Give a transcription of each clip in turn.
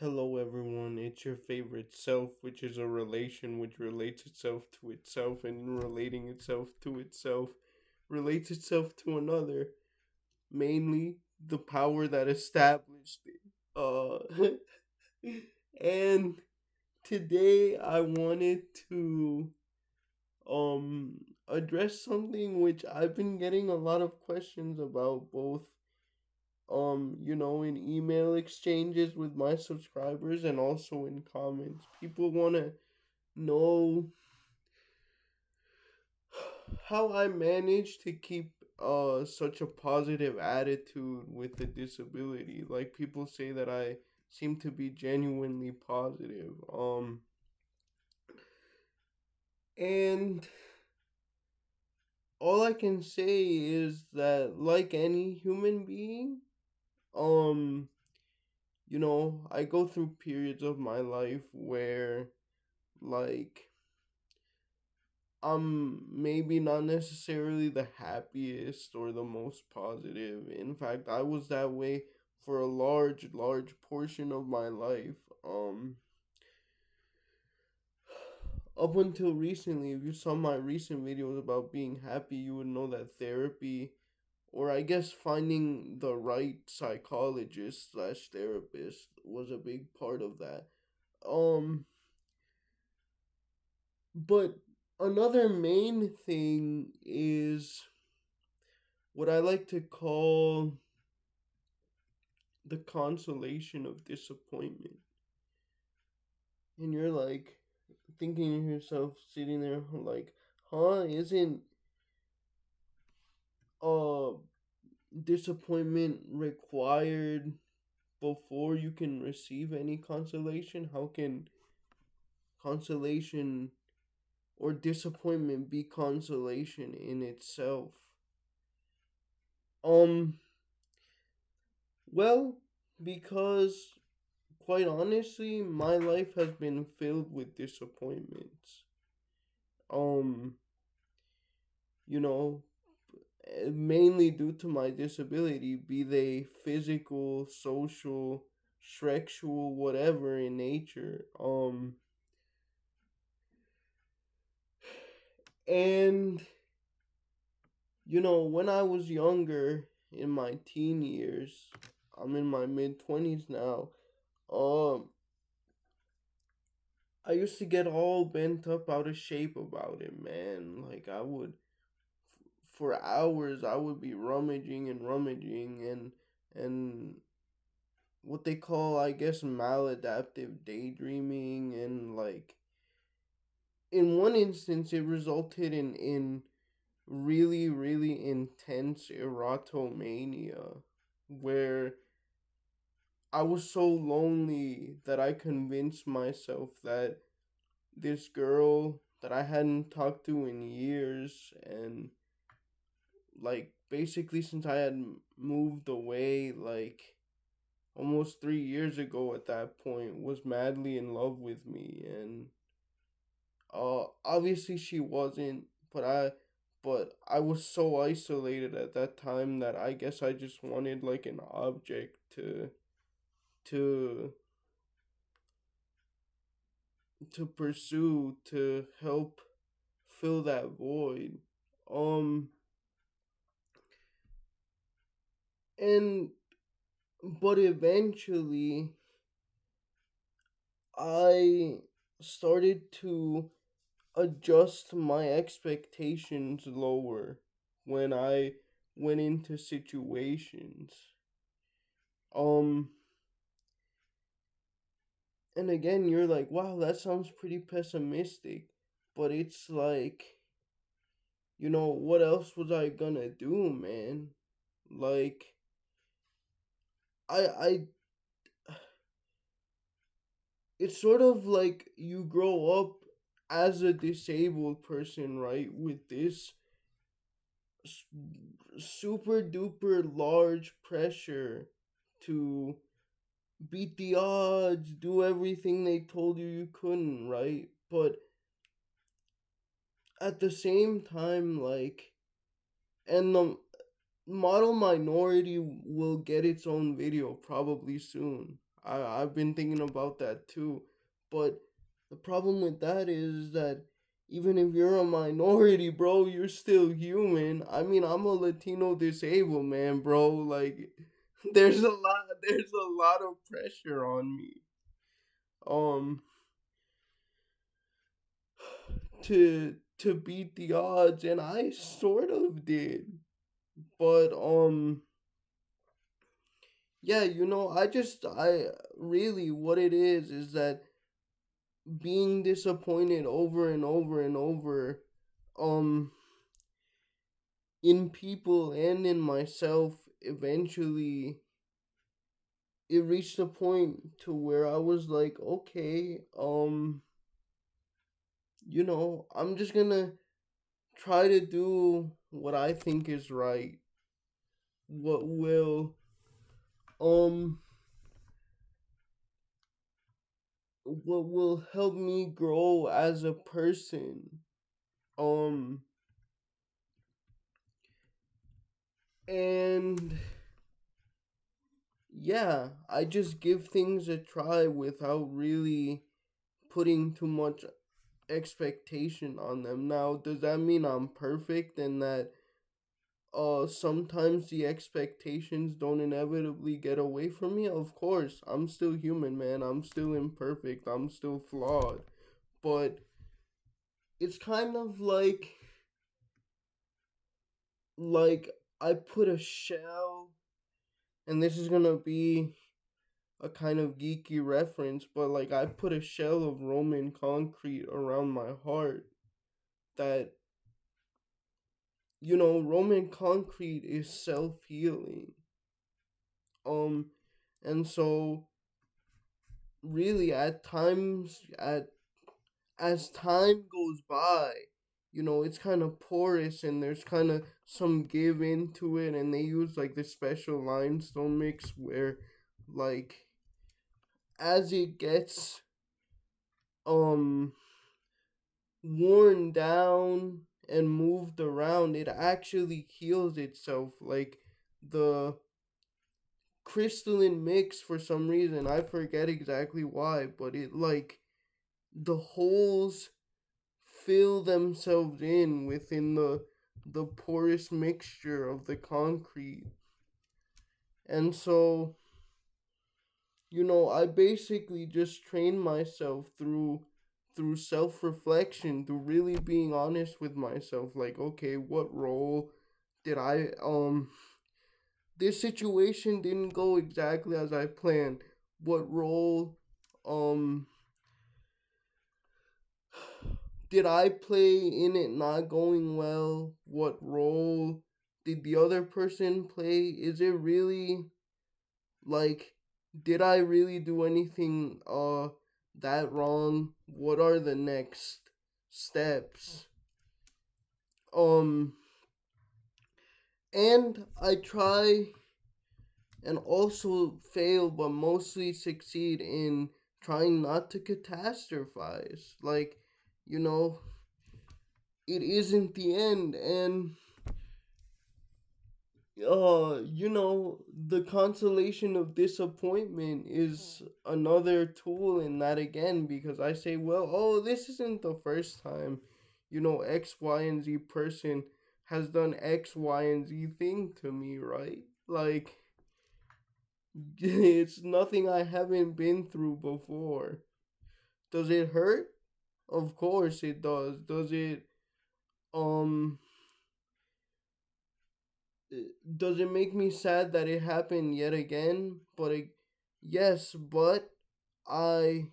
Hello, everyone. It's your favorite self, which is a relation which relates itself to itself, and relating itself to itself relates itself to another, mainly the power that established it. And today I wanted to address something which I've been getting a lot of questions about, both in email exchanges with my subscribers and also in comments. People want to know how I managed to keep such a positive attitude with the disability. Like, people say that I seem to be genuinely positive. And all I can say is that, like any human being, um I go through periods of my life where, like, I'm maybe not necessarily the happiest or the most positive. In fact, I was that way for a large portion of my life. Up until recently, if you saw my recent videos about being happy, you would know that therapy, or I guess finding the right psychologist slash therapist, was a big part of that. Um, but another main thing is what I like to call the consolation of disappointment. And you're like thinking to yourself, sitting there, like, huh, isn't uh disappointment required before you can receive any consolation? How can consolation or disappointment be consolation in itself? Um, well, because quite honestly, my life has been filled with disappointments. Um, you know, mainly due to my disability, be they physical, social, sexual, whatever in nature. And when I was younger, in my teen years, I'm in my mid 20s now. Um, I used to get all bent up out of shape about it, man. Like, for hours, I would be rummaging and rummaging, and what they call, I guess, maladaptive daydreaming, and, like, in one instance, it resulted in really, really intense erotomania, where I was so lonely that I convinced myself that this girl that I hadn't talked to in years, and, like, basically since I had moved away, like, almost 3 years ago at that point, was madly in love with me. And obviously she wasn't, but I was so isolated at that time that I guess I just wanted, like, an object to pursue, to help fill that void. Um and but eventually I started to adjust my expectations lower when I went into situations. Um and again, you're like, wow, that sounds pretty pessimistic, but it's like, what else was I gonna do, man? Like, I it's sort of like you grow up as a disabled person, right? With this s- super duper large pressure to beat the odds, do everything they told you couldn't, right? But at the same time, like, and the model minority will get its own video probably soon. I've been thinking about that too. But the problem with that is that even if you're a minority, bro, you're still human. I mean, I'm a Latino disabled man, bro. Like there's a lot of pressure on me. Um to beat the odds, and I sort of did. But yeah, I really, what it is that being disappointed over and over and over, um in people and in myself, eventually it reached a point to where I was like, okay, I'm just gonna try to do what I think is right, what will um help me grow as a person. Um and yeah, I just give things a try without really putting too much expectation on them. Now, does that mean I'm perfect and that sometimes the expectations don't inevitably get away from me? Of course, I'm still human, man. I'm still imperfect. I'm still flawed. But it's kind of like I put a shell, and this is going to be a kind of geeky reference, but like I put a shell of Roman concrete around my heart that, Roman concrete is self-healing. Um and so really at times, at as time goes by, it's kind of porous and there's kind of some give into it, and they use like this special limestone mix where, like, as it gets um worn down and moved around, it actually heals itself. Like the crystalline mix, for some reason, I forget exactly why, but it, like, the holes fill themselves in within the porous mixture of the concrete. And so, I basically just train myself through self-reflection, through really being honest with myself, like, okay, what role did I this situation didn't go exactly as I planned. What role um did I play in it not going well? What role did the other person play? Is it really, like, did I really do anything that wrong? What are the next steps? Um and I try and also fail but mostly succeed in trying not to catastrophize. Like, you know, it isn't the end. And the consolation of disappointment is another tool in that again, because I say, well, oh, this isn't the first time, X, Y, and Z person has done X, Y, and Z thing to me, right? Like, it's nothing I haven't been through before. Does it hurt? Of course it does. Um does it make me sad that it happened yet again? Yes, but I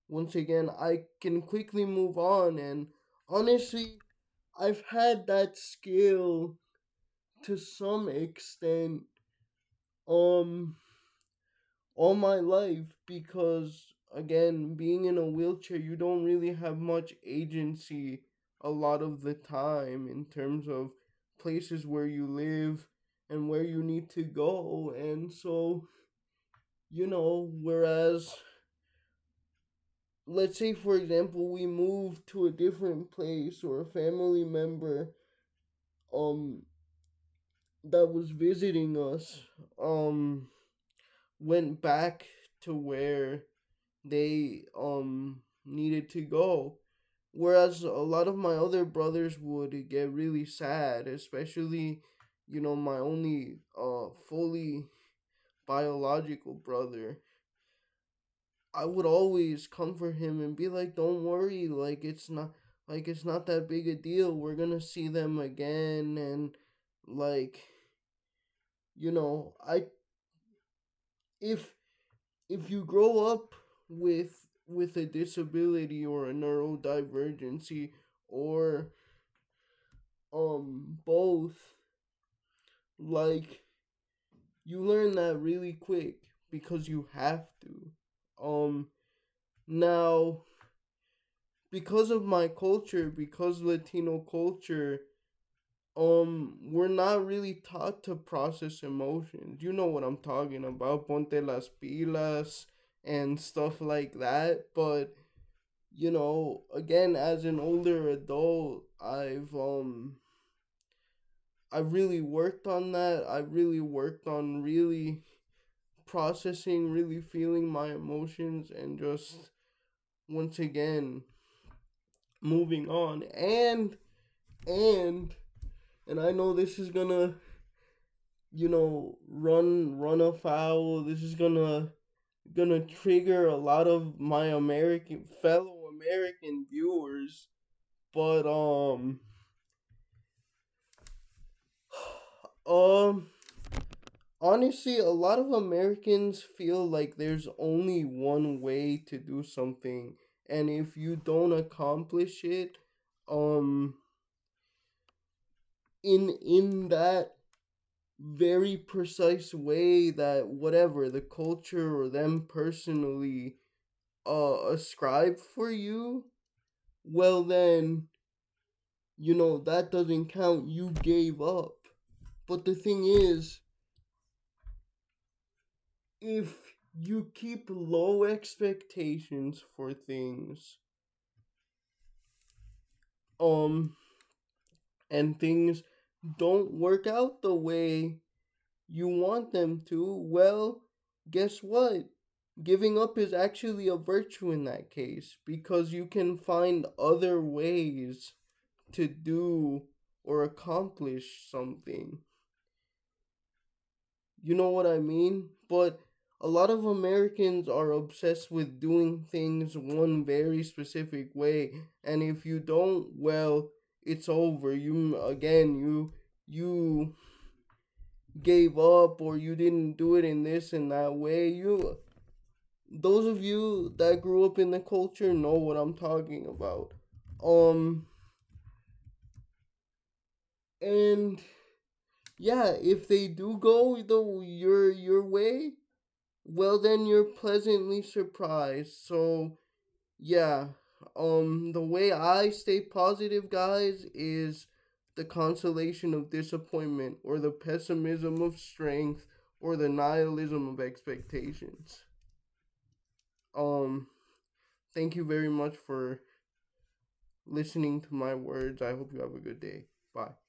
once again I can quickly move on, and honestly, I've had that skill to some extent um all my life, because again, being in a wheelchair, you don't really have much agency a lot of the time in terms of places where you live and where you need to go. And so, whereas, let's say for example, we move to a different place, or a family member um that was visiting us um went back to where they needed to go. Whereas a lot of my other brothers would get really sad, especially, my only fully biological brother. I would always comfort him and be like, "Don't worry, like it's not that big a deal. We're gonna see them again." And like, I if if you grow up with a disability or a neurodivergency, or both, like, you learn that really quick because you have to. Now, because of my culture, because Latino culture, we're not really taught to process emotions. You know what I'm talking about, ponte las pilas and stuff like that. But again, as an older adult, I've really worked on that. I really worked on really processing, really feeling my emotions, and just once again moving on. And I know this is gonna, run afoul. This is gonna trigger a lot of my fellow American viewers. But um honestly, a lot of Americans feel like there's only one way to do something, and if you don't accomplish it, um, in that very precise way that whatever the culture or them personally ascribe for you, well then, that doesn't count. You gave up. But the thing is, if you keep low expectations for things, um and things don't work out the way you want them to, well, guess what, giving up is actually a virtue in that case, because you can find other ways to do or accomplish something. You know what I mean? But a lot of Americans are obsessed with doing things one very specific way, and if you don't, well, it's over. You gave up, or you didn't do it in this and that way. Those of you that grew up in the culture know what I'm talking about. Um and yeah, if they do go your way, well then you're pleasantly surprised. So yeah, the way I stay positive, guys, is the consolation of disappointment, or the pessimism of strength, or the nihilism of expectations. um Thank you very much for listening to my words. I hope you have a good day. Bye.